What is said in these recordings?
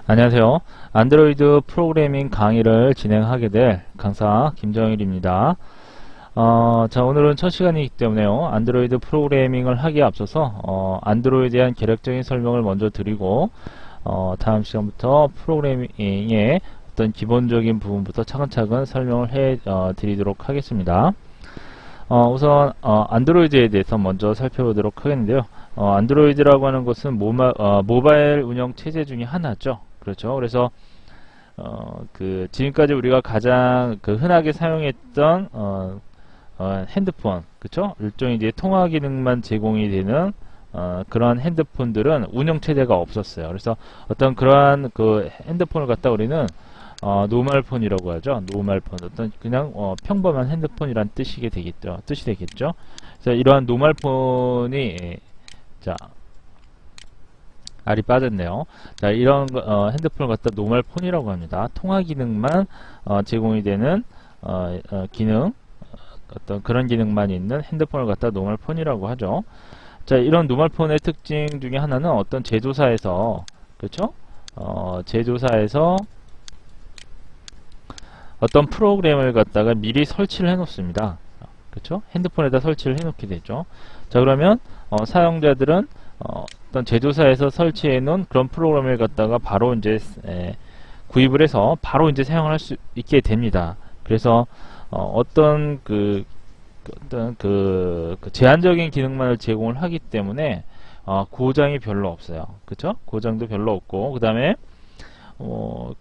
안녕하세요. 안드로이드 프로그래밍 강의를 진행하게 될 강사 김정일입니다. 자, 오늘은 첫 시간이기 때문에요. 안드로이드 프로그래밍을 하기에 앞서서 안드로이드에 대한 개략적인 설명을 먼저 드리고 다음 시간부터 프로그래밍의 어떤 기본적인 부분부터 차근차근 설명을 해 드리도록 하겠습니다. 우선 안드로이드에 대해서 먼저 살펴보도록 하겠는데요. 안드로이드라고 하는 것은 모바일 운영 체제 중에 하나죠. 그렇죠. 그래서 지금까지 우리가 가장 흔하게 사용했던 핸드폰, 그렇죠? 일종의 이제 통화 기능만 제공이 되는 그런 핸드폰들은 운영 체제가 없었어요. 그래서 어떤 그러한 핸드폰을 갖다 우리는 노멀폰이라고 하죠. 노멀폰, 어떤 그냥 평범한 핸드폰이란 뜻이 되겠죠. 그래서 이러한 노멀폰이 자, 알이 빠졌네요. 자, 이런 핸드폰을 갖다 노멀폰이라고 합니다. 통화 기능만 제공이 되는 기능, 어떤 그런 기능만 있는 핸드폰을 갖다 노멀폰이라고 하죠. 자, 이런 노멀폰의 특징 중에 하나는 어떤 제조사에서, 그렇죠? 제조사에서 어떤 프로그램을 갖다가 미리 설치를 해 놓습니다. 그렇죠? 핸드폰에다 설치를 해 놓게 되죠. 자, 그러면 사용자들은 어떤 제조사에서 설치해 놓은 그런 프로그램을 갖다가 바로 이제 구입을 해서 바로 이제 사용을 할 수 있게 됩니다. 그래서 어떤 제한적인 기능만을 제공을 하기 때문에 고장이 별로 없어요. 그렇죠? 고장도 별로 없고, 그 다음에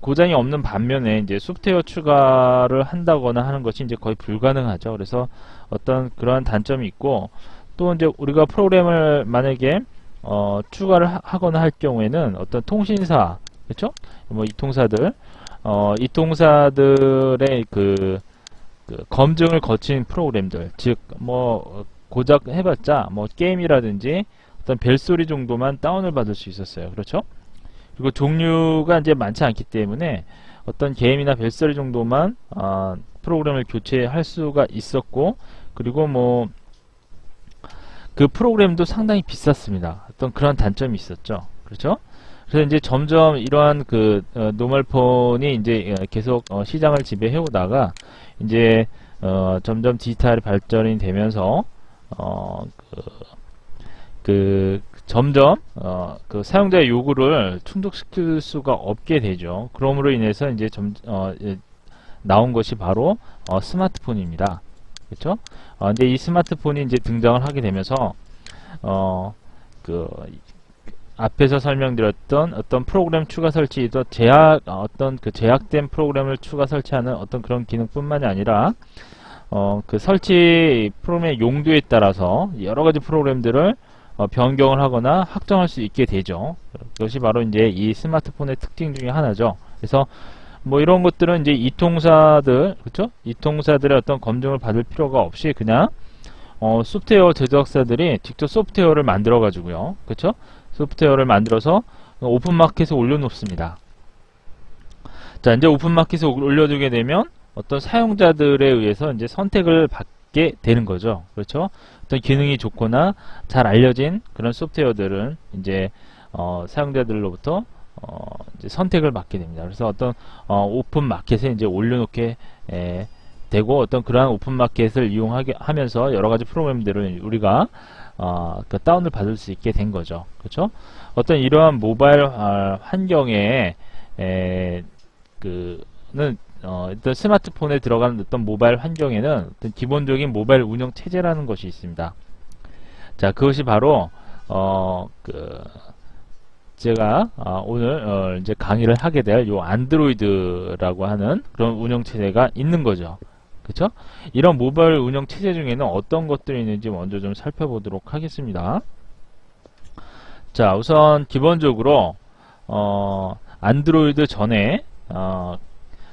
고장이 없는 반면에 이제 소프트웨어 추가를 한다거나 하는 것이 이제 거의 불가능하죠. 그래서 어떤 그러한 단점이 있고, 또 이제 우리가 프로그램을 만약에 추가를 하거나 할 경우에는 어떤 통신사, 그렇죠? 뭐 이통사들의 검증을 거친 프로그램들, 즉 뭐 고작 해봤자 뭐 게임이라든지 어떤 벨소리 정도만 다운을 받을 수 있었어요. 그렇죠? 그리고 종류가 이제 많지 않기 때문에 어떤 게임이나 벨소리 정도만 프로그램을 교체할 수가 있었고, 그리고 뭐 그 프로그램도 상당히 비쌌습니다. 어떤 그런 단점이 있었죠. 그렇죠? 그래서 이제 점점 이러한 노멀폰이 이제 계속 시장을 지배해 오다가 이제 점점 디지털 발전이 되면서 점점 사용자의 요구를 충족시킬 수가 없게 되죠. 그러므로 인해서 이제 나온 것이 바로 스마트폰입니다. 그렇죠? 근데 이 스마트폰이 이제 등장을 하게 되면서 앞에서 설명드렸던 어떤 프로그램 추가 설치도 제약된 프로그램을 추가 설치하는 어떤 그런 기능뿐만이 아니라 설치 프로그램의 용도에 따라서 여러 가지 프로그램들을 변경을 하거나 확정할 수 있게 되죠. 그것이 바로 이제 이 스마트폰의 특징 중에 하나죠. 그래서 뭐 이런 것들은 이제 이통사들, 그렇죠? 이통사들의 어떤 검증을 받을 필요가 없이 그냥 소프트웨어 제조사들이 직접 소프트웨어를 만들어 가지고요. 그렇죠? 소프트웨어를 만들어서 오픈마켓에 올려놓습니다. 자, 이제 오픈마켓에 올려두게 되면 어떤 사용자들에 의해서 이제 선택을 받게 되는 거죠. 그렇죠? 어떤 기능이 좋거나 잘 알려진 그런 소프트웨어들은 이제 사용자들로부터 이제 선택을 받게 됩니다. 그래서 어떤 오픈 마켓에 이제 올려놓게 되고, 어떤 그러한 오픈 마켓을 이용하게 하면서 여러 가지 프로그램들을 우리가 다운을 받을 수 있게 된 거죠. 그렇죠? 어떤 이러한 모바일 환경에 일단 스마트폰에 들어가는 어떤 모바일 환경에는 어떤 기본적인 모바일 운영 체제라는 것이 있습니다. 자, 그것이 바로 제가 오늘 이제 강의를 하게 될 요 안드로이드라고 하는 그런 운영 체제가 있는 거죠. 그렇죠? 이런 모바일 운영 체제 중에는 어떤 것들이 있는지 먼저 좀 살펴보도록 하겠습니다. 자, 우선 기본적으로 안드로이드 전에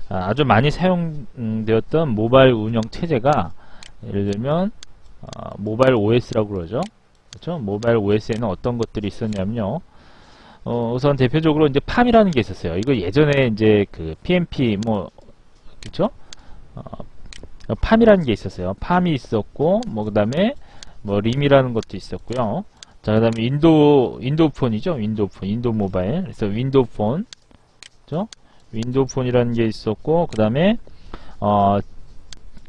아주 많이 사용되었던 모바일 운영 체제가, 예를 들면 모바일 OS라고 그러죠. 그렇죠? 모바일 OS에는 어떤 것들이 있었냐면요. 우선 대표적으로 이제 팜이라는 게 있었어요. 이거 예전에 이제 PMP 그렇죠? 팜이라는 게 있었어요. 팜이 있었고, 그다음에 림이라는 것도 있었고요. 자, 그다음에 윈도우폰이죠. 윈도우 모바일. 그래서 윈도우폰, 그죠? 윈도우 폰이라는 게 있었고, 그 다음에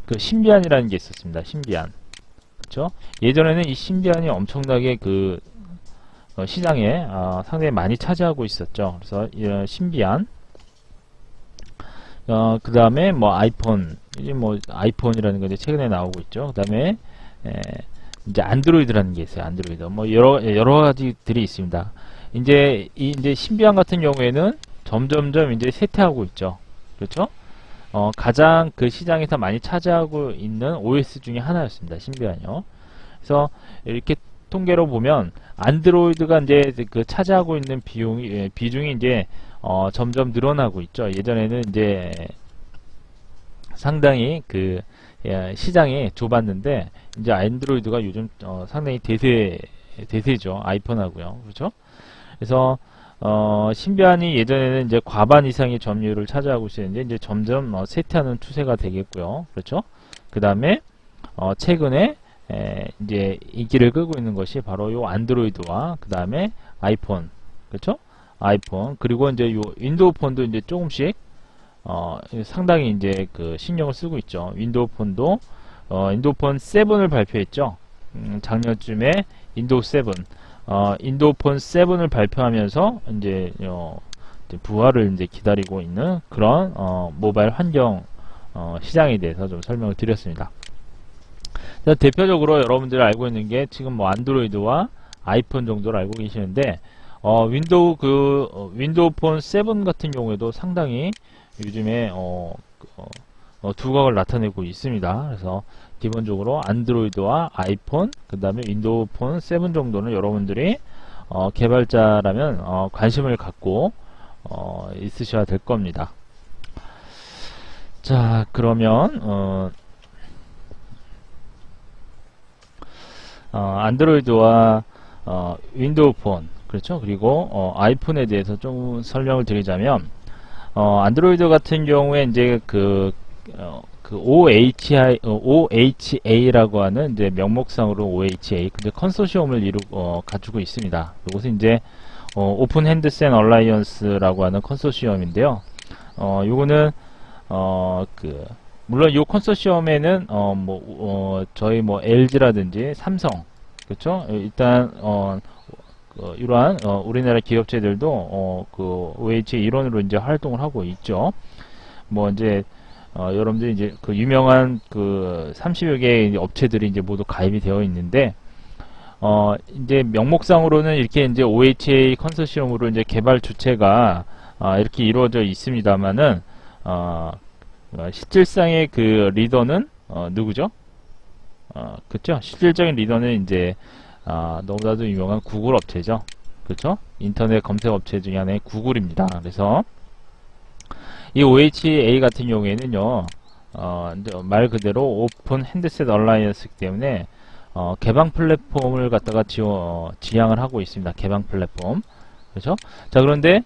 그 신비안이라는 게 있었습니다. 신비안. 그쵸? 예전에는 이 신비안이 엄청나게 그 시장에 상당히 많이 차지하고 있었죠. 그래서 신비안, 그 다음에 뭐 아이폰, 이제 뭐 아이폰이라는 게 최근에 나오고 있죠. 그 다음에 이제 안드로이드라는 게 있어요. 안드로이드. 뭐 여러 가지들이 있습니다. 이제 신비안 같은 경우에는 점점점 이제 쇠퇴하고 있죠. 그렇죠? 가장 그 시장에서 많이 차지하고 있는 OS 중에 하나였습니다. 신비안이요. 그래서 이렇게 통계로 보면 안드로이드가 이제 그 차지하고 있는 비중이 이제 점점 늘어나고 있죠. 예전에는 이제 상당히 그 시장이 좁았는데 이제 안드로이드가 요즘 상당히 대세죠. 아이폰하고요. 그렇죠? 그래서 신비안이 예전에는 이제 과반 이상의 점유율을 차지하고 있었는데 이제 점점 쇠퇴하는 추세가 되겠고요. 그렇죠? 그 다음에 최근에 이제 인기를 끌고 있는 것이 바로 요 안드로이드와 그 다음에 아이폰, 그렇죠? 아이폰, 그리고 이제 요 윈도우 폰도 이제 조금씩 상당히 이제 그 신경을 쓰고 있죠. 윈도우 폰도 윈도우 폰 7을 발표했죠. 작년쯤에 윈도우 7, 윈도우 폰 7을 발표하면서 이제 부활을 이제 기다리고 있는 그런 모바일 환경 시장에 대해서 좀 설명을 드렸습니다. 대표적으로 여러분들이 알고 있는 게 지금 뭐 안드로이드와 아이폰 정도를 알고 계시는데 윈도우 폰 7 같은 경우에도 상당히 요즘에 두각을 나타내고 있습니다. 그래서 기본적으로 안드로이드와 아이폰, 그 다음에 윈도우 폰 7 정도는 여러분들이 개발자라면 관심을 갖고 있으셔야 될 겁니다. 자, 그러면 안드로이드와 윈도우 폰, 그렇죠? 그리고 아이폰에 대해서 좀 설명을 드리자면 안드로이드 같은 경우에 이제 그 OHA라고 하는 이제 명목상으로 OHA, 근데 컨소시엄을 갖추고 있습니다. 이것은 이제 오픈 핸드셋 얼라이언스라고 하는 컨소시엄인데요. 요거는 물론 이 컨소시엄에는 저희 뭐 LG라든지 삼성, 그렇죠? 일단 이러한 우리나라 기업체들도 그 OHA 일원으로 이제 활동을 하고 있죠. 뭐 이제 여러분들이 이제 그 유명한 그 30여 개의 업체들이 이제 모두 가입이 되어 있는데 이제 명목상으로는 이렇게 이제 OHA 컨소시엄으로 이제 개발 주체가 이렇게 이루어져 있습니다만은 실질상의 그 리더는 누구죠? 그쵸? 실질적인 리더는 이제 너무나도 유명한 구글 업체죠. 그쵸? 인터넷 검색 업체 중에 하나의 구글입니다. 그래서 이 OHA 같은 경우에는요, 말 그대로 오픈 핸드셋 얼라이언스이기 때문에 개방 플랫폼을 갖다가 지향을 하고 있습니다. 개방 플랫폼. 그렇죠? 자, 그런데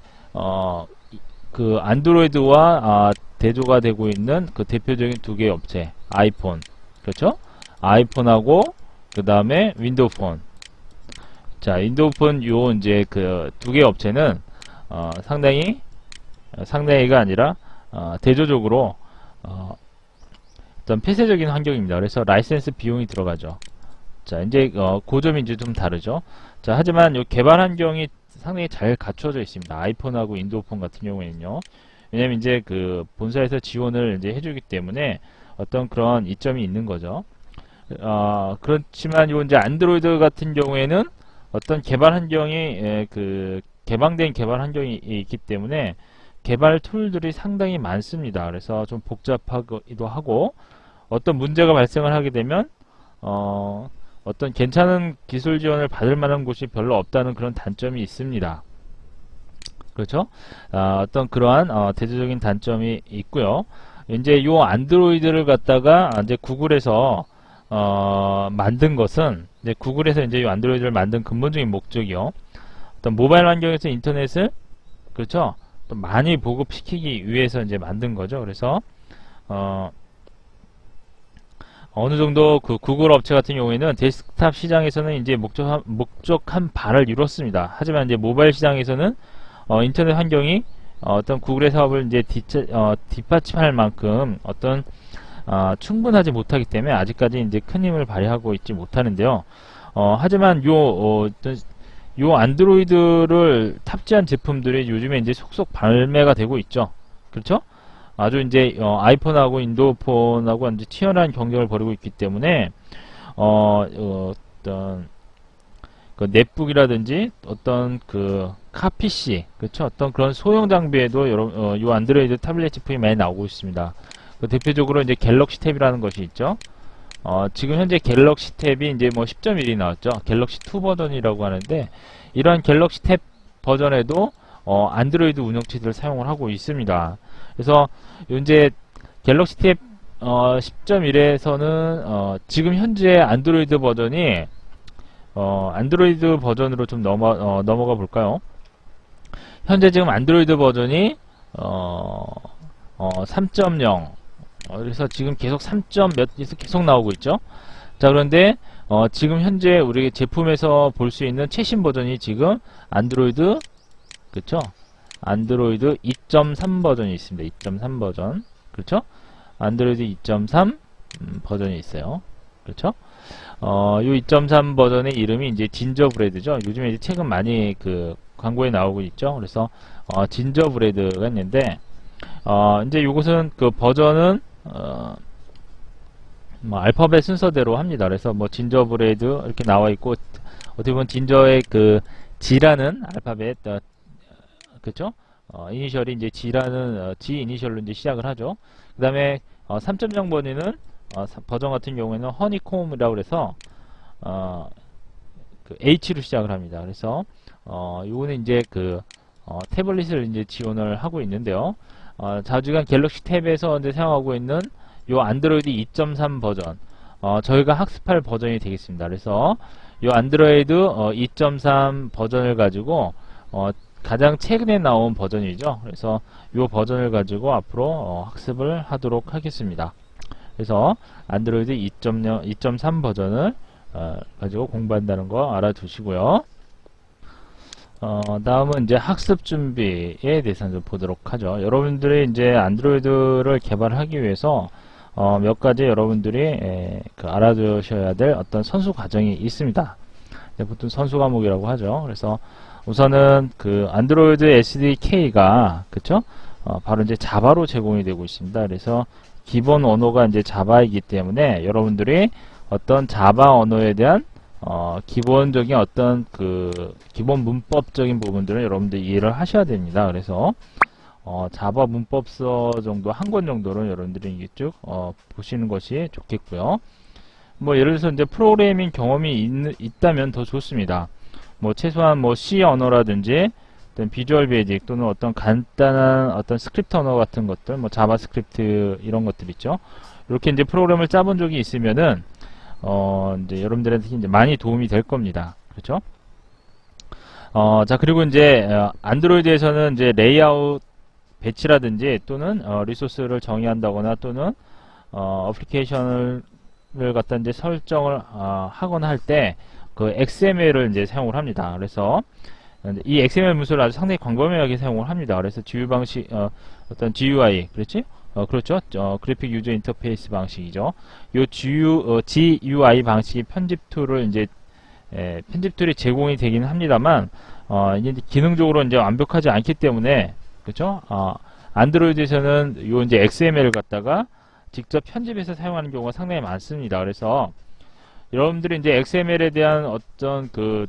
그 안드로이드와 대조가 되고 있는 그 대표적인 두 개의 업체, 아이폰, 그렇죠? 아이폰하고 그 다음에 윈도우 폰. 자, 윈도우 폰 요 이제 그 두 개의 업체는 상당히가 아니라 대조적으로 어떤 폐쇄적인 환경입니다. 그래서 라이센스 비용이 들어가죠. 자, 이제 그 점이 이제 좀 다르죠. 자, 하지만 요 개발 환경이 상당히 잘 갖춰져 있습니다. 아이폰하고 윈도우 폰 같은 경우에는요. 왜냐면 이제 그 본사에서 지원을 이제 해주기 때문에 어떤 그런 이점이 있는 거죠. 그렇지만 요 이제 안드로이드 같은 경우에는 어떤 개발 환경이 그 개방된 개발 환경이 있기 때문에 개발 툴들이 상당히 많습니다. 그래서 좀 복잡하기도 하고 어떤 문제가 발생을 하게 되면 어떤 괜찮은 기술 지원을 받을 만한 곳이 별로 없다는 그런 단점이 있습니다. 그렇죠? 어떤 그러한 대조적인 단점이 있고요. 이제 요 안드로이드를 갖다가 이제 구글에서 만든 것은 이제 구글에서 이제 이 안드로이드를 만든 근본적인 목적이요. 어떤 모바일 환경에서 인터넷을 그렇죠? 또 많이 보급시키기 위해서 이제 만든 거죠. 그래서 어느 정도 그 구글 업체 같은 경우에는 데스크탑 시장에서는 이제 목적한 바를 이뤘습니다. 하지만 이제 모바일 시장에서는 인터넷 환경이 어떤 구글의 사업을 이제 뒷받침할 만큼 어떤 충분하지 못하기 때문에 아직까지 이제 큰 힘을 발휘하고 있지 못하는데요. 하지만 요 안드로이드를 탑재한 제품들이 요즘에 이제 속속 발매가 되고 있죠. 그렇죠? 아주 이제 아이폰하고 인도폰하고 이제 치열한 경쟁을 벌이고 있기 때문에 어떤 그 넷북이라든지 어떤 그 카PC, 그렇죠? 어떤 그런 소형 장비에도 요 안드로이드 타블렛 제품이 많이 나오고 있습니다. 그 대표적으로 이제 갤럭시 탭이라는 것이 있죠. 지금 현재 갤럭시 탭이 이제 뭐 10.1이 나왔죠. 갤럭시 2 버전이라고 하는데, 이러한 갤럭시 탭 버전에도 안드로이드 운영체제를 사용을 하고 있습니다. 그래서 현재 갤럭시 탭 10.1에서는 지금 현재 안드로이드 버전이 안드로이드 버전으로 좀 넘어가 볼까요? 현재 지금 안드로이드 버전이 3.0, 그래서 지금 계속 3.몇에서 계속 나오고 있죠. 자, 그런데 지금 현재 우리 제품에서 볼 수 있는 최신 버전이 지금 안드로이드, 그렇죠? 안드로이드 2.3 버전이 있습니다. 2.3 버전, 그렇죠? 안드로이드 2.3 버전이 있어요. 그렇죠? 요 2.3 버전의 이름이 이제 진저브레드죠. 요즘에 이제 최근 많이 그 광고에 나오고 있죠. 그래서 진저브레드가 있는데, 이제 요것은 그 버전은 뭐 알파벳 순서대로 합니다. 그래서 뭐 진저브레드 이렇게 나와 있고, 어떻게 보면 진저의 그 G라는 알파벳, 그렇죠? 이니셜이 이제 G라는 G 이니셜로 이제 시작을 하죠. 그 다음에 3.0 버전은 버전 같은 경우에는 허니콤이라고 해서 그 H로 시작을 합니다. 그래서 요거는 이제 그 태블릿을 이제 지원을 하고 있는데요. 자주간 갤럭시 탭에서 이제 사용하고 있는 요 안드로이드 2.3 버전, 저희가 학습할 버전이 되겠습니다. 그래서 요 안드로이드 2.3 버전을 가지고 가장 최근에 나온 버전이죠. 그래서 요 버전을 가지고 앞으로 학습을 하도록 하겠습니다. 그래서 안드로이드 2.0, 2.3 버전을 가지고 공부한다는 거 알아두시고요. 다음은 이제 학습 준비에 대해서 좀 보도록 하죠. 여러분들이 이제 안드로이드를 개발하기 위해서 몇 가지 여러분들이 그 알아두셔야 될 어떤 선수 과정이 있습니다. 보통 선수 과목이라고 하죠. 그래서 우선은 그 안드로이드 SDK가 그쵸? 바로 이제 자바로 제공이 되고 있습니다. 그래서 기본 언어가 이제 자바이기 때문에 여러분들이 어떤 자바 언어에 대한 기본적인 어떤 그 기본 문법적인 부분들은 여러분들이 이해를 하셔야 됩니다. 그래서 자바 문법서 정도 한 권 정도는 여러분들이 이게 쭉 보시는 것이 좋겠고요. 뭐 예를 들어서 이제 프로그래밍 경험이 있다면 더 좋습니다. 뭐 최소한 뭐 C 언어라든지 어떤 비주얼 베이직 또는 어떤 간단한 어떤 스크립트 언어 같은 것들, 뭐 자바스크립트 이런 것들 있죠. 이렇게 이제 프로그램을 짜본 적이 있으면은 이제 여러분들한테 이제 많이 도움이 될 겁니다. 그렇죠? 자, 그리고 이제 안드로이드에서는 이제 레이아웃 배치라든지 또는 리소스를 정의한다거나 또는 어플리케이션을 갖다 이제 설정을 하거나 할 때 그 XML을 이제 사용을 합니다. 그래서 이 XML 문서를 아주 상당히 광범위하게 사용을 합니다. 그래서 GUI 방식, 어떤 GUI, 그렇지? 그렇죠. 그래픽 유저 인터페이스 방식이죠. 요 GUI 방식이 편집 툴을 이제 편집 툴이 제공이 되긴 합니다만 이제 기능적으로 이제 완벽하지 않기 때문에 그렇죠. 안드로이드에서는 요 이제 XML을 갖다가 직접 편집해서 사용하는 경우가 상당히 많습니다. 그래서 여러분들이 이제 XML에 대한 어떤 그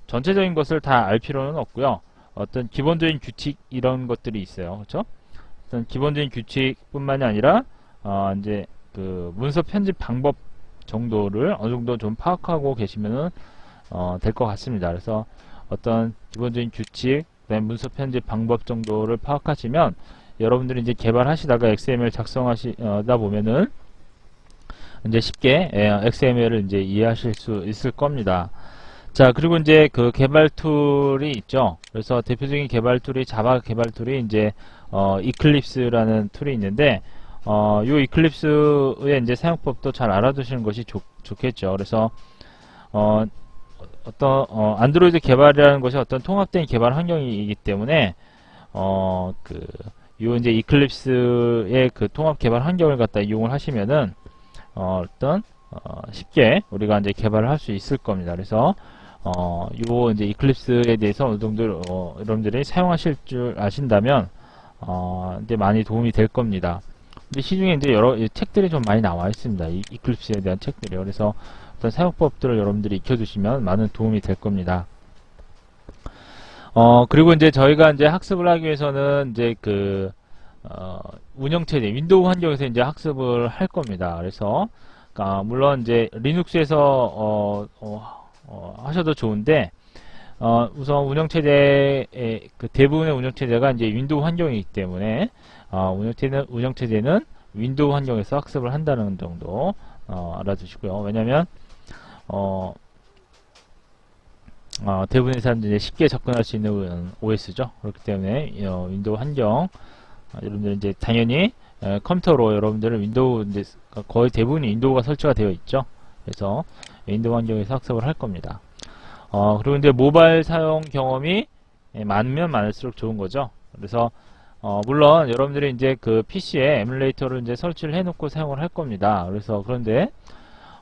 전체적인 것을 다 알 필요는 없고요. 어떤 기본적인 규칙 이런 것들이 있어요. 그렇죠? 어떤 기본적인 규칙뿐만이 아니라 이제 그 문서 편집 방법 정도를 어느 정도 좀 파악하고 계시면은 될 것 같습니다. 그래서 어떤 기본적인 규칙, 그다음에 문서 편집 방법 정도를 파악하시면 여러분들이 이제 개발하시다가 XML 작성하시다 보면은 이제 쉽게 XML을 이제 이해하실 수 있을 겁니다. 자, 그리고 이제 그 개발 툴이 있죠. 그래서 대표적인 개발 툴이 자바 개발 툴이 이제 이클립스라는 툴이 있는데 요 이클립스의 이제 사용법도 잘 알아두시는 것이 좋겠죠. 그래서 어떤 안드로이드 개발이라는 것이 어떤 통합된 개발 환경이기 때문에 요 이제 이클립스의 그 통합 개발 환경을 갖다 이용을 하시면은 쉽게 우리가 이제 개발을 할 수 있을 겁니다. 그래서 요 이제 이클립스에 대해서 어느 정도 여러분들이 사용하실 줄 아신다면 이제 많이 도움이 될 겁니다. 근데 시중에 이제 여러 책들이 좀 많이 나와 있습니다. 이 이클립스에 대한 책들이요. 그래서 어떤 사용법들을 여러분들이 익혀두시면 많은 도움이 될 겁니다. 그리고 이제 저희가 이제 학습을 하기 위해서는 이제 운영체제, 윈도우 환경에서 이제 학습을 할 겁니다. 그래서, 물론 이제 리눅스에서, 하셔도 좋은데, 우선 운영체제의, 대부분의 운영체제가 이제 윈도우 환경이기 때문에, 운영체제는 윈도우 환경에서 학습을 한다는 정도, 알아두시고요. 왜냐면, 대부분의 사람들이 쉽게 접근할 수 있는 OS죠. 그렇기 때문에 윈도우 환경 여러분들 이제 당연히 컴퓨터로 여러분들은 윈도우 이제 거의 대부분이 윈도우가 설치가 되어 있죠. 그래서 윈도우 환경에서 학습을 할 겁니다. 그리고 이제 모바일 사용 경험이 많으면 많을수록 좋은 거죠. 그래서 물론 여러분들이 이제 그 PC에 에뮬레이터를 이제 설치를 해놓고 사용을 할 겁니다. 그래서 그런데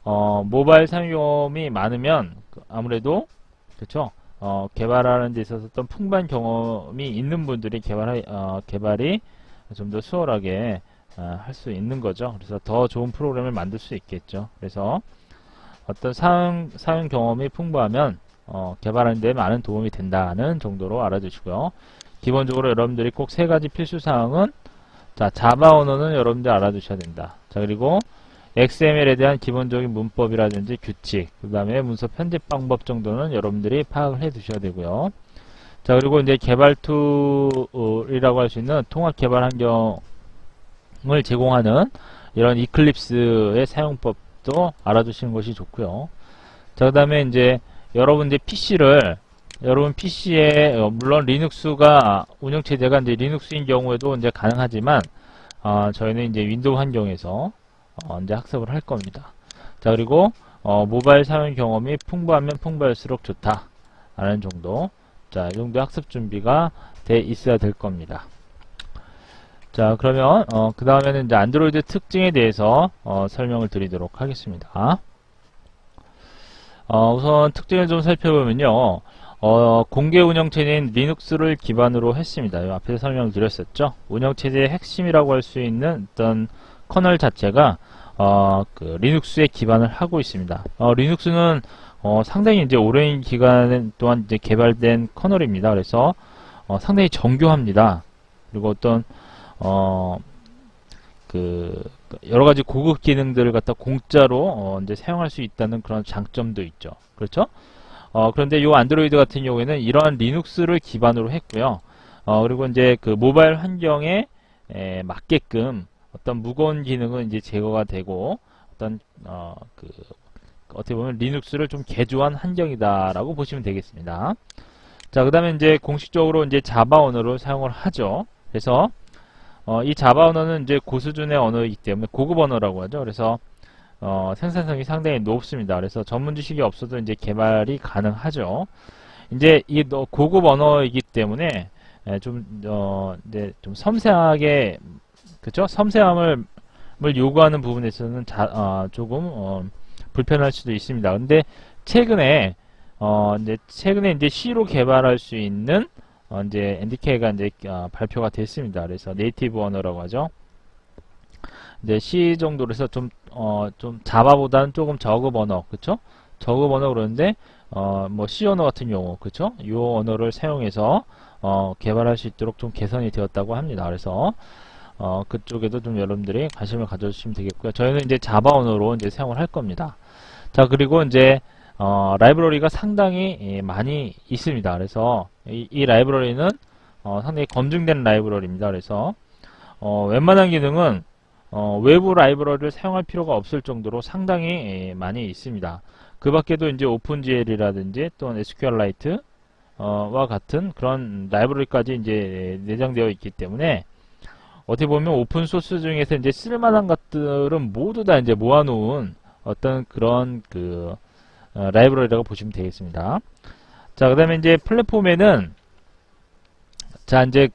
모바일 사용 경험이 많으면 아무래도 그렇죠. 개발하는 데 있어서 어떤 풍부한 경험이 있는 분들이 개발이 좀 더 수월하게 할 수 있는 거죠. 그래서 더 좋은 프로그램을 만들 수 있겠죠. 그래서 어떤 사용 경험이 풍부하면 개발하는 데 많은 도움이 된다는 정도로 알아두시고요. 기본적으로 여러분들이 꼭 세 가지 필수 사항은 자바 언어는 여러분들 알아두셔야 된다. 자, 그리고 XML에 대한 기본적인 문법이라든지 규칙, 그 다음에 문서 편집 방법 정도는 여러분들이 파악을 해 두셔야 되고요. 자, 그리고 이제 개발 툴이라고 할 수 있는 통합 개발 환경을 제공하는 이런 이클립스의 사용법도 알아두시는 것이 좋고요. 자, 그 다음에 이제 여러분 PC에 물론 리눅스가 운영체제가 이제 리눅스인 경우에도 이제 가능하지만 저희는 이제 윈도우 환경에서 이제 학습을 할 겁니다. 자, 그리고 모바일 사용 경험이 풍부하면 풍부할수록 좋다 라는 정도. 자, 이 정도 학습 준비가 돼 있어야 될 겁니다. 자, 그러면 그 다음에는 이제 안드로이드 특징에 대해서 설명을 드리도록 하겠습니다. 우선 특징을 좀 살펴보면요. 공개 운영체제인 리눅스를 기반으로 했습니다. 요 앞에서 설명을 드렸었죠. 운영체제의 핵심이라고 할 수 있는 어떤 커널 자체가 리눅스에 기반을 하고 있습니다. 리눅스는 상당히 이제 오랜 기간 동안 이제 개발된 커널입니다. 그래서 상당히 정교합니다. 그리고 어떤 여러 가지 고급 기능들을 갖다 공짜로 이제 사용할 수 있다는 그런 장점도 있죠. 그렇죠? 그런데 이 안드로이드 같은 경우에는 이러한 리눅스를 기반으로 했고요. 그리고 이제 그 모바일 환경에 맞게끔 어떤 무거운 기능은 이제 제거가 되고 어떤 어떻게 보면 리눅스를 좀 개조한 환경이다라고 보시면 되겠습니다. 자, 그다음에 이제 공식적으로 이제 자바 언어를 사용을 하죠. 그래서 이 자바 언어는 이제 고수준의 언어이기 때문에 고급 언어라고 하죠. 그래서 생산성이 상당히 높습니다. 그래서 전문 지식이 없어도 이제 개발이 가능하죠. 이제 이 고급 언어이기 때문에 이제 좀 섬세하게 그쵸? 섬세함을 요구하는 부분에서는 조금 불편할 수도 있습니다. 근데 최근에 이제 C로 개발할 수 있는 이제 NDK가 이제 발표가 됐습니다. 그래서 네이티브 언어라고 하죠. 이제 C 정도로 해서 좀 자바보다는 조금 저급 언어, 그쵸? 저급 언어 그러는데 뭐 C 언어 같은 경우, 그쵸? 이 언어를 사용해서 개발할 수 있도록 좀 개선이 되었다고 합니다. 그래서 그쪽에도 좀 여러분들이 관심을 가져주시면 되겠고요. 저희는 이제 자바 언어로 이제 사용을 할 겁니다. 자, 그리고 이제 라이브러리가 상당히 많이 있습니다. 그래서 이 라이브러리는 상당히 검증된 라이브러리입니다. 그래서 웬만한 기능은 외부 라이브러리를 사용할 필요가 없을 정도로 상당히 많이 있습니다. 그 밖에도 이제 오픈GL이라든지 또는 SQLite 와 같은 그런 라이브러리까지 이제 내장되어 있기 때문에 어떻게 보면 오픈소스 중에서 이제 쓸만한 것들은 모두 다 이제 모아놓은 어떤 그런 라이브러리라고 보시면 되겠습니다. 자, 그 다음에 이제 플랫폼에는 자, 이제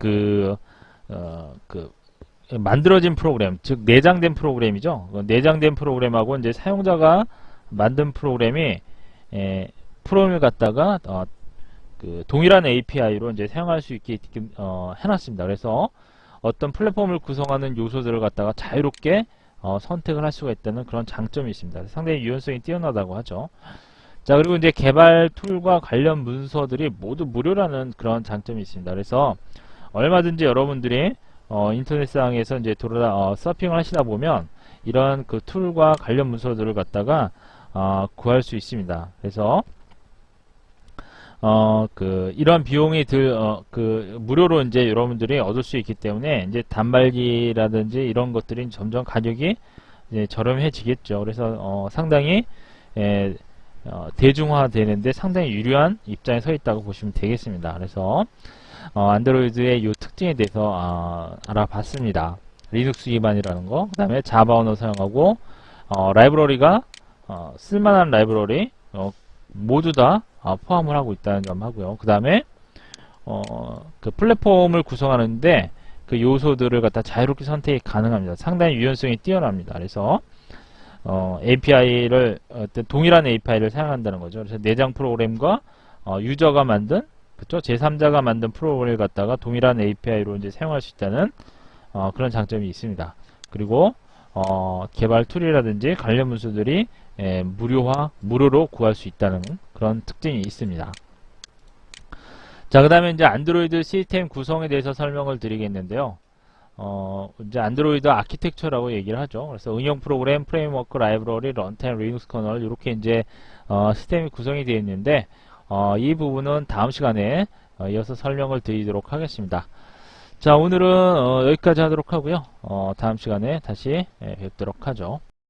만들어진 프로그램, 즉 내장된 프로그램이죠. 내장된 프로그램하고 이제 사용자가 만든 프로그램이 프로그램을 갖다가 동일한 API로 이제 사용할 수 있게 해놨습니다. 그래서 어떤 플랫폼을 구성하는 요소들을 갖다가 자유롭게 선택을 할 수가 있다는 그런 장점이 있습니다. 상당히 유연성이 뛰어나다고 하죠. 자, 그리고 이제 개발 툴과 관련 문서들이 모두 무료라는 그런 장점이 있습니다. 그래서 얼마든지 여러분들이 인터넷상에서 이제 서핑을 하시다 보면 이런 그 툴과 관련 문서들을 갖다가 구할 수 있습니다. 그래서 이런 비용이 무료로 이제 여러분들이 얻을 수 있기 때문에 이제 단말기라든지 이런 것들이 점점 가격이 이제 저렴해지겠죠. 그래서 상당히 대중화되는데 상당히 유리한 입장에 서 있다고 보시면 되겠습니다. 그래서 안드로이드의 이 특징에 대해서 알아봤습니다. 리눅스 기반이라는 거, 그 다음에 자바 언어 사용하고 라이브러리가 쓸만한 라이브러리 모두 다 포함을 하고 있다는 점 하고요. 그 다음에 그 플랫폼을 구성하는데 그 요소들을 갖다 자유롭게 선택이 가능합니다. 상당히 유연성이 뛰어납니다. 그래서 API를 동일한 API를 사용한다는 거죠. 그래서 내장 프로그램과 유저가 만든 그쵸? 제3자가 만든 프로그램을 갖다가 동일한 API로 이제 사용할 수 있다는 그런 장점이 있습니다. 그리고 개발 툴이라든지 관련 문서들이 무료로 구할 수 있다는 그런 특징이 있습니다. 자, 그 다음에 이제 안드로이드 시스템 구성에 대해서 설명을 드리겠는데요. 이제 안드로이드 아키텍처라고 얘기를 하죠. 그래서 응용 프로그램, 프레임워크, 라이브러리, 런타임, 리눅스 커널 이렇게 이제 시스템이 구성이 되어 있는데 이 부분은 다음 시간에 이어서 설명을 드리도록 하겠습니다. 자, 오늘은 여기까지 하도록 하고요. 다음 시간에 다시 뵙도록 하죠.